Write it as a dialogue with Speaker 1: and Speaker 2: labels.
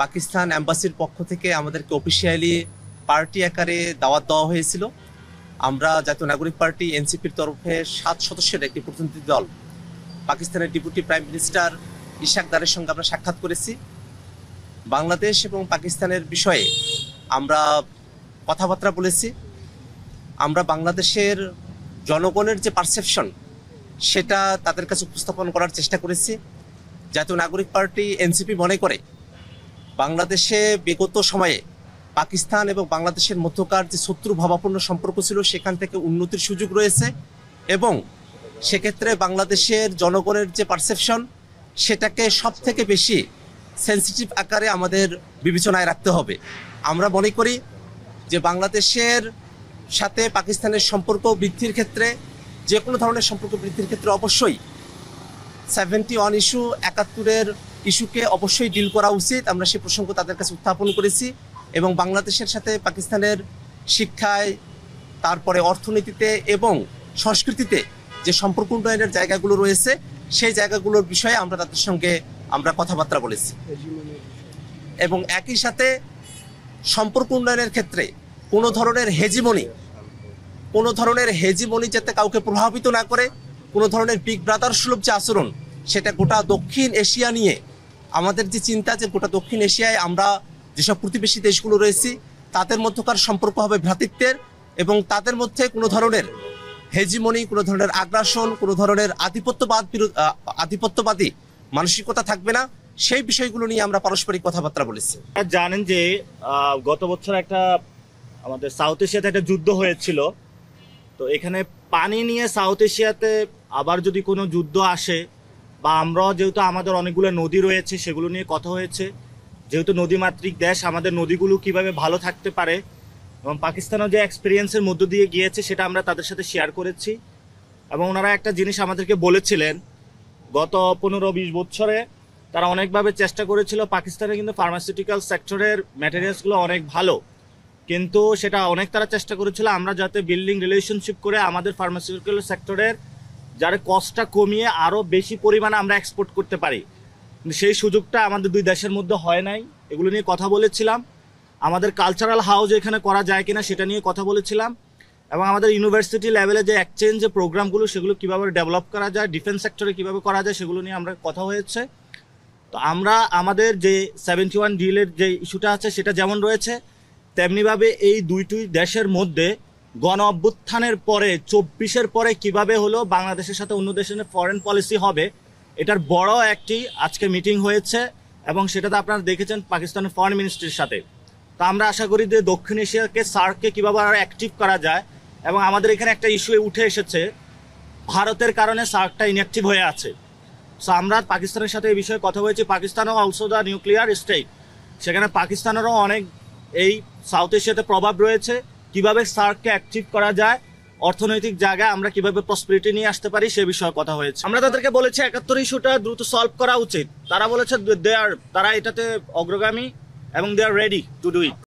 Speaker 1: পাকিস্তান এম্বাসির পক্ষ থেকে আমাদেরকে অফিসিয়ালি পার্টি আকারে দাওয়াত দেওয়া হয়েছিল। আমরা জাতীয় নাগরিক পার্টি এনসিপির তরফে 7 সদস্যের একটি প্রতিনিধি দল পাকিস্তানের ডেপুটি প্রাইম মিনিস্টার ইশাক দারের সঙ্গে আমরা সাক্ষাৎ করেছি। বাংলাদেশ এবং পাকিস্তানের বিষয়ে আমরা কথাবার্তা বলেছি। আমরা বাংলাদেশের জনগণের যে পারসেপশন সেটা তাদের কাছে উপস্থাপন করার চেষ্টা করেছি। জাতীয় নাগরিক পার্টি এনসিপি মনে করে বাংলাদেশে বিগত সময়ে পাকিস্তান এবং বাংলাদেশের মধ্যকার যে শত্রু ভাবাপন্ন সম্পর্ক ছিল সেখান থেকে উন্নতির সুযোগ রয়েছে এবং সেক্ষেত্রে বাংলাদেশের জনগণের যে পারসেপশন সেটাকে সব থেকে বেশি সেন্সিটিভ আকারে আমাদের বিবেচনায় রাখতে হবে। আমরা মনে করি যে বাংলাদেশের সাথে পাকিস্তানের সম্পর্ক বৃদ্ধির ক্ষেত্রে যে কোনো ধরনের সম্পর্ক বৃদ্ধির ক্ষেত্রে অবশ্যই 71 ইস্যু 71-এর ইস্যুকে অবশ্যই ডিল করা উচিত। আমরা সেই প্রসঙ্গ তাদের কাছে উত্থাপন করেছি এবং বাংলাদেশের সাথে পাকিস্তানের শিক্ষায়, তারপরে অর্থনীতিতে এবং সংস্কৃতিতে যে সম্পর্ক উন্নয়নের জায়গাগুলো রয়েছে সেই জায়গাগুলোর বিষয়ে আমরা তাদের সঙ্গে কথাবার্তা বলেছি এবং একই সাথে সম্পর্ক উন্নয়নের ক্ষেত্রে কোনো ধরনের হেজিমনি যাতে কাউকে প্রভাবিত না করে, কোনো ধরনের বিগ ব্রাদার সুলভ যে আচরণ সেটা গোটা দক্ষিণ এশিয়া নিয়ে আমাদের যে চিন্তা যে গোটা দক্ষিণ এশিয়ায় আমরা যেসব প্রতিবেশী দেশগুলো রয়েছি তাদের মধ্যকার সম্পর্ক হবে ভ্রাতৃত্বের এবং তাদের মধ্যে কোনো ধরনের হেজিমনি, কোনো ধরনের আগ্রাসন, কোনো ধরনের আধিপত্যবাদী মানসিকতা থাকবে না। সেই বিষয়গুলো নিয়ে আমরা পারস্পরিক কথাবার্তা বলেছি।
Speaker 2: জানেন যে গত বছর আমাদের সাউথ এশিয়াতে একটা যুদ্ধ হয়েছিল, তো এখানে পানি নিয়ে সাউথ এশিয়াতে আবার যদি কোনো যুদ্ধ আসে বা আমরাও যেহেতু আমাদের অনেকগুলো নদী রয়েছে সেগুলো নিয়ে কথা হয়েছে, যেহেতু নদীমাতৃক দেশ আমাদের নদীগুলো কিভাবে ভালো থাকতে পারে এবং পাকিস্তানও যে এক্সপিরিয়েন্সের মধ্য দিয়ে গিয়েছে সেটা আমরা তাদের সাথে শেয়ার করেছি এবং ওনারা একটা জিনিস আমাদেরকে বলেছিলেন গত 15-20 বছরে তারা অনেকভাবে চেষ্টা করেছিল। পাকিস্তানে কিন্তু ফার্মাসিউটিক্যাল সেক্টরের ম্যাটেরিয়ালসগুলো অনেক ভালো, কিন্তু সেটা অনেক তারা চেষ্টা করেছিল আমরা যাতে বিল্ডিং রিলেশনশিপ করে আমাদের ফার্মাসিউটিক্যাল সেক্টরের যারা কস্টটা কমিয়ে আরও বেশি পরিমাণে আমরা এক্সপোর্ট করতে পারি, সেই সুযোগটা আমাদের দুই দেশের মধ্যে হয় নাই। এগুলো নিয়ে কথা বলেছিলাম। আমাদের কালচারাল হাউস এখানে করা যায় কিনা সেটা নিয়ে কথা বলেছিলাম এবং আমাদের ইউনিভার্সিটি লেভেলে যে এক্সচেঞ্জ যে প্রোগ্রামগুলো সেগুলো কীভাবে ডেভেলপ করা যায়, ডিফেন্স সেক্টরে কীভাবে করা যায় সেগুলো নিয়ে আমরা কথা হয়েছে। তো আমরা আমাদের যে 71 ডিলের যে ইস্যুটা আছে সেটা যেমন রয়েছে তেমনিভাবে এই দুইটি দেশের মধ্যে গণ অভ্যুত্থানের পরে 24-এর পরে কিভাবে হলো বাংলাদেশের সাথে অন্য দেশের ফরেন পলিসি হবে এটার বড় একটি আজকে মিটিং হয়েছে এবং সেটাতে আপনারা দেখেছেন পাকিস্তানের ফরেন মিনিস্ট্রির সাথে। তো আমরা আশা করি যে দক্ষিণ এশিয়াকে সার্ককে কীভাবে আরও অ্যাক্টিভ করা যায় এবং আমাদের এখানে একটা ইস্যু উঠে এসেছে ভারতের কারণে সার্কটা ইনঅ্যাক্টিভ হয়ে আছে। সো আমরা পাকিস্তানের সাথে এই বিষয়ে কথা হয়েছে। পাকিস্তানও অলসো দ্য নিউক্লিয়ার স্টেট, সেখানে পাকিস্তানেরও অনেক এই সাউথ এশিয়াতে প্রভাব রয়েছে। কিভাবে সার্ককে অ্যাক্টিভ করা যায়, অর্থনৈতিক জায়গায় আমরা কিভাবে প্রসপেরিটি নিয়ে আসতে পারি সে বিষয়ে কথা হয়েছে। আমরা তাদেরকে বলেছি 71 ইস্যুটা দ্রুত সলভ করা উচিত। তারা বলেছে তারা এটাতে অগ্রগামী এবং দে আর রেডি টু ডু ইট।